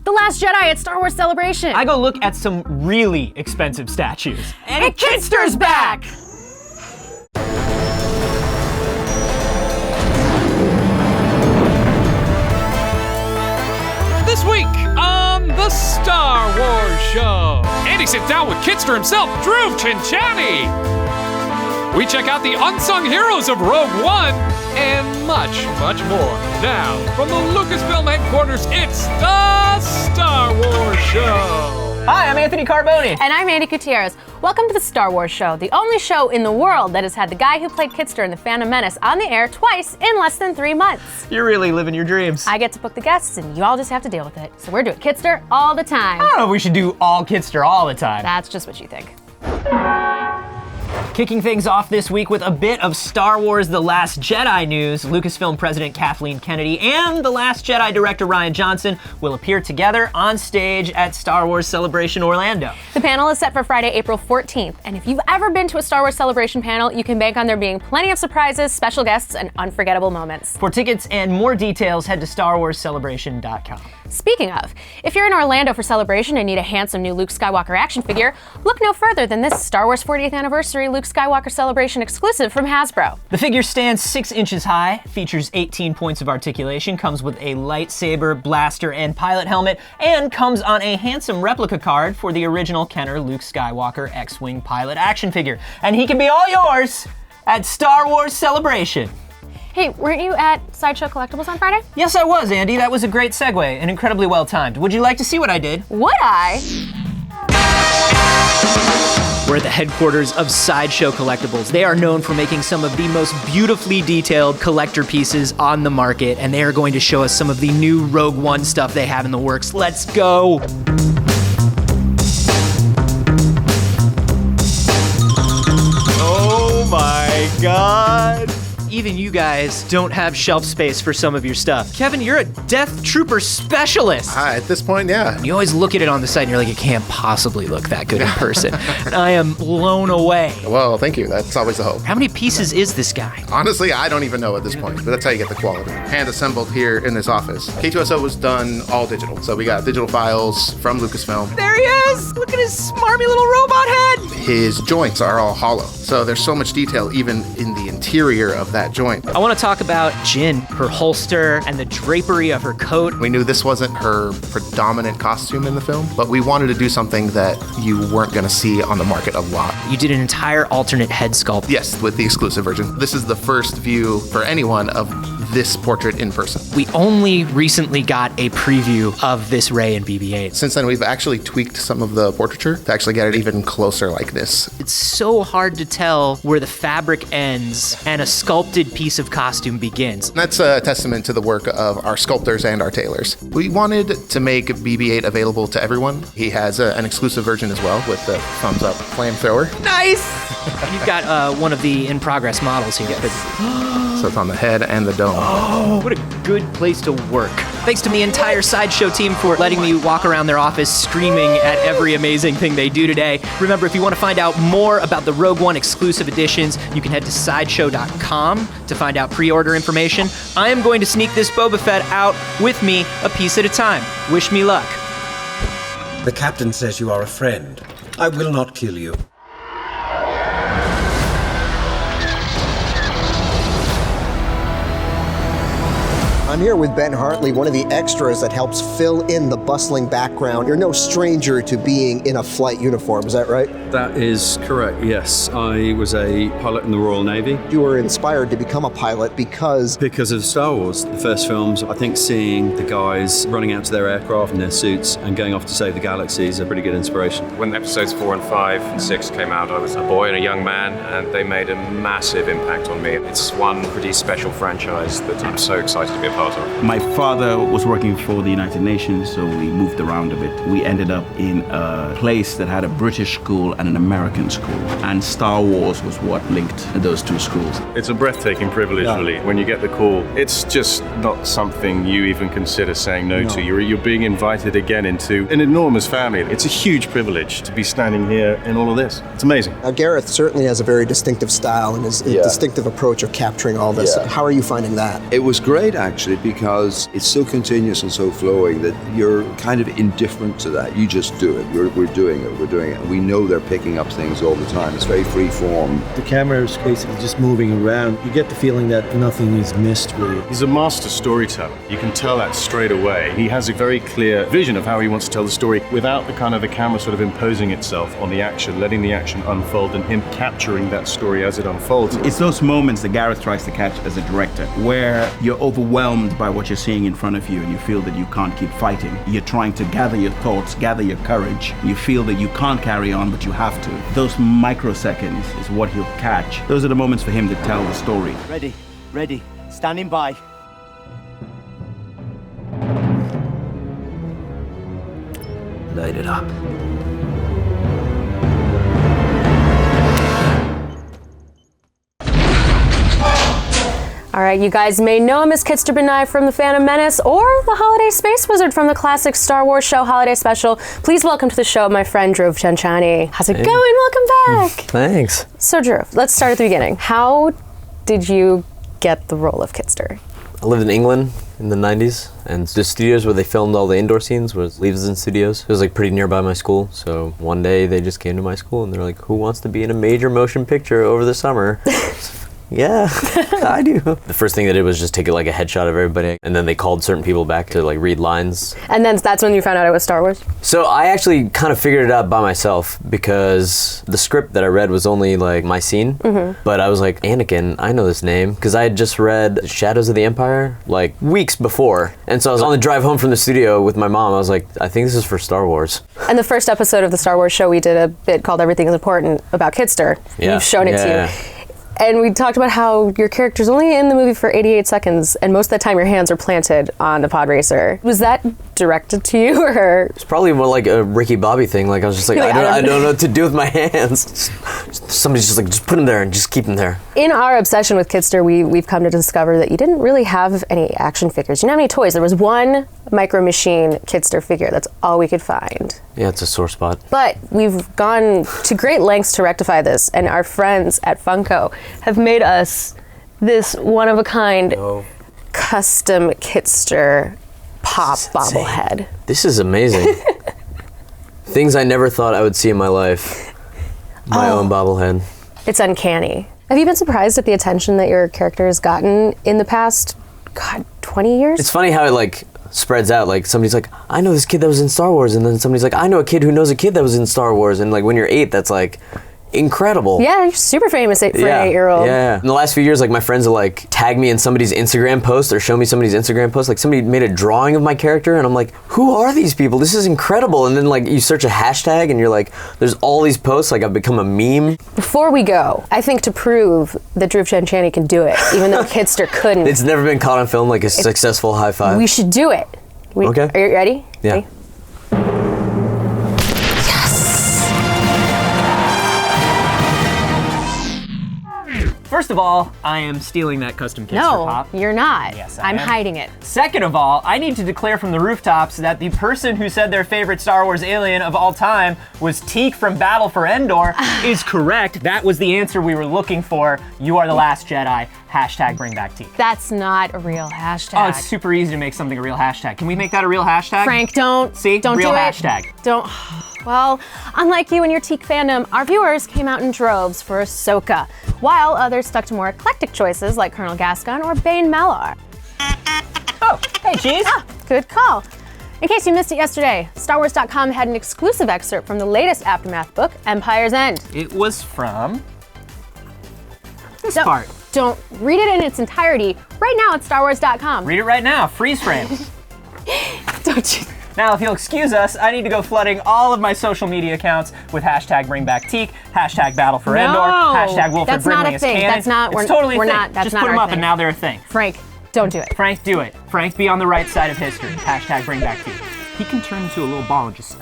The Last Jedi at Star Wars Celebration. I go look at some really expensive statues. And Kitster's back! This week on the Star Wars Show, Andy sits down with Kitster himself, Dhruv Chanchani. We check out the unsung heroes of Rogue One and much, much more. Now, from the Lucasfilm headquarters, it's the Star Wars Show. Hi, I'm Anthony Carboni. And I'm Andy Gutierrez. Welcome to the Star Wars Show, the only show in the world that has had the guy who played Kitster in the Phantom Menace on the air twice in less than 3 months. You're really living your dreams. I get to book the guests, and you all just have to deal with it. So we're doing Kitster all the time. I don't know if we should do all Kitster all the time. That's just what you think. Kicking things off this week with a bit of Star Wars The Last Jedi news, Lucasfilm President Kathleen Kennedy and The Last Jedi director Rian Johnson will appear together on stage at Star Wars Celebration Orlando. The panel is set for Friday, April 14th, and if you've ever been to a Star Wars Celebration panel, you can bank on there being plenty of surprises, special guests, and unforgettable moments. For tickets and more details, head to StarWarsCelebration.com. Speaking of, if you're in Orlando for Celebration and need a handsome new Luke Skywalker action figure, look no further than this Star Wars 40th Anniversary Luke Skywalker Celebration exclusive from Hasbro. The figure stands 6 inches high, features 18 points of articulation, comes with a lightsaber, blaster, and pilot helmet, and comes on a handsome replica card for the original Kenner Luke Skywalker X-Wing pilot action figure. And he can be all yours at Star Wars Celebration. Hey, weren't you at Sideshow Collectibles on Friday? Yes, I was, Andy. That was a great segue and incredibly well timed. Would you like to see what I did? Would I? We're at the headquarters of Sideshow Collectibles. They are known for making some of the most beautifully detailed collector pieces on the market, and they are going to show us some of the new Rogue One stuff they have in the works. Let's go! Oh my God! Even you guys don't have shelf space for some of your stuff. Kevin, you're a Death Trooper specialist. At this point, yeah. You always look at it on the site and you're like, it can't possibly look that good in person. I am blown away. Well, thank you. That's always the hope. How many pieces is this guy? Honestly, I don't even know at this point, but that's how you get the quality. Hand assembled here in this office. K2SO was done all digital. So we got digital files from Lucasfilm. There he is! Look at his smarmy little robot head! His joints are all hollow. So there's so much detail even in the interior of that joint. I want to talk about Jyn, her holster, and the drapery of her coat. We knew this wasn't her predominant costume in the film, but we wanted to do something that you weren't going to see on the market a lot. You did an entire alternate head sculpt. Yes, with the exclusive version. This is the first view for anyone of this portrait in person. We only recently got a preview of this Rey and BB-8. Since then, we've actually tweaked some of the portraiture to actually get it even closer like this. It's so hard to tell where the fabric ends and a sculpted piece of costume begins. That's a testament to the work of our sculptors and our tailors. We wanted to make BB-8 available to everyone. He has an exclusive version as well with the thumbs up flamethrower. Nice! And you've got one of the in-progress models here. Yes. So it's on the head and the dome. Oh, what a good place to work. Thanks to the entire Sideshow team for letting me walk around their office screaming at every amazing thing they do today. Remember, if you want to find out more about the Rogue One exclusive editions, you can head to Sideshow.com to find out pre-order information. I am going to sneak this Boba Fett out with me a piece at a time. Wish me luck. The captain says you are a friend. I will not kill you. I'm here with Ben Hartley, one of the extras that helps fill in the bustling background. You're no stranger to being in a flight uniform, is that right? That is correct, yes. I was a pilot in the Royal Navy. You were inspired to become a pilot because of Star Wars. The first films, I think seeing the guys running out to their aircraft in their suits and going off to save the galaxy is a pretty good inspiration. When episodes 4 and 5 and 6 came out, I was a boy and a young man, and they made a massive impact on me. It's one pretty special franchise that I'm so excited to be a part of. My father was working for the United Nations, so we moved around a bit. We ended up in a place that had a British school and an American school, and Star Wars was what linked those two schools. It's a breathtaking privilege, really, when you get the call. It's just not something you even consider saying no to. You're being invited again into an enormous family. It's a huge privilege to be standing here in all of this. It's amazing. Now, Gareth certainly has a very distinctive style and his distinctive approach of capturing all this. How are you finding that? It was great, actually. it because it's so continuous and so flowing that you're kind of indifferent to that. You just do it. We're doing it. And we know they're picking up things all the time. It's very free form. The camera is basically just moving around. You get the feeling that nothing is missed, really. He's a master storyteller. You can tell that straight away. He has a very clear vision of how he wants to tell the story without the camera sort of imposing itself on the action, letting the action unfold and him capturing that story as it unfolds. It's those moments that Gareth tries to catch as a director, where you're overwhelmed by what you're seeing in front of you and you feel that you can't keep fighting. You're trying to gather your thoughts, gather your courage. You feel that you can't carry on, but you have to. Those microseconds is what he'll catch. Those are the moments for him to tell the story. Ready, standing by. Light it up. All right, you guys may know him as Kitster Benai from the Phantom Menace or the Holiday Space Wizard from the classic Star Wars show Holiday Special. Please welcome to the show my friend Dhruv Chanchani. How's it going? Welcome back. Thanks. So Dhruv, let's start at the beginning. How did you get the role of Kitster? I lived in England in the 90s, and the studios where they filmed all the indoor scenes was Leavesden Studios. It was like pretty nearby my school, so one day they just came to my school and they're like, who wants to be in a major motion picture over the summer? Yeah, I do. The first thing they did was just take like a headshot of everybody, and then they called certain people back to like read lines. And then that's when you found out it was Star Wars? So I actually kind of figured it out by myself because the script that I read was only like my scene, but I was like, Anakin, I know this name, because I had just read Shadows of the Empire like weeks before. And so I was on the drive home from the studio with my mom. I was like, I think this is for Star Wars. And the first episode of the Star Wars show, we did a bit called Everything is Important about Kitster. Yeah. You've shown it to you. And we talked about how your character's only in the movie for 88 seconds, and most of the time your hands are planted on the pod racer. Was that directed to you, or? It's probably more like a Ricky Bobby thing. Like I was just like, I don't know what to do with my hands. Somebody's just like, just put them there and just keep them there. In our obsession with Kitster, we've come to discover that you didn't really have any action figures. You didn't have any toys. There was one Micro Machine Kitster figure. That's all we could find. Yeah, it's a sore spot. But we've gone to great lengths to rectify this, and our friends at Funko have made us this one-of-a-kind custom Kitster pop bobblehead. This is amazing. Things I never thought I would see in my life. My own bobblehead. It's uncanny. Have you been surprised at the attention that your character has gotten in the past, 20 years? It's funny how it like spreads out. Like somebody's like, I know this kid that was in Star Wars, and then somebody's like, I know a kid who knows a kid that was in Star Wars, and like when you're 8, that's like incredible. Yeah, you're super famous for an 8-year-old. Yeah. In the last few years, like my friends will like tag me in somebody's Instagram post or show me somebody's Instagram post. Like somebody made a drawing of my character and I'm like, who are these people? This is incredible. And then like you search a hashtag and you're like, there's all these posts, like I've become a meme. Before we go, I think to prove that Dhruv Chanchani can do it, even though Kitster couldn't. It's never been caught on film like a successful high five. We should do it. Okay. Are you ready? Yeah. Ready? First of all, I am stealing that custom Kitster pop. No, you're not. Yes, I'm am. hiding it. Second of all, I need to declare from the rooftops that the person who said their favorite Star Wars alien of all time was Teak from Battle for Endor is correct. That was the answer we were looking for. You are the Last Jedi. Hashtag bring back Teak. That's not a real hashtag. Oh, it's super easy to make something a real hashtag. Can we make that a real hashtag? Frank, don't. See? Don't real do hashtag. It. Don't. Well, unlike you and your Teak fandom, our viewers came out in droves for Ahsoka, while others stuck to more eclectic choices like Colonel Gascon or Bane Malar. Oh, hey, Cheese. Good call. In case you missed it yesterday, StarWars.com had an exclusive excerpt from the latest Aftermath book, Empire's End. It was from this part. Don't read it in its entirety right now at StarWars.com. Read it right now. Freeze frame. Don't you? Now, if you'll excuse us, I need to go flooding all of my social media accounts with hashtag bring back Teak, hashtag battle for Endor, hashtag Wilford Brimley is canon. That's not. It's totally a thing. Not. That's Just not put them our up thing. and now they're a thing. Frank, don't do it. Frank, do it. Frank, be on the right side of history. Hashtag bring back Teak. He can turn into a little ball and just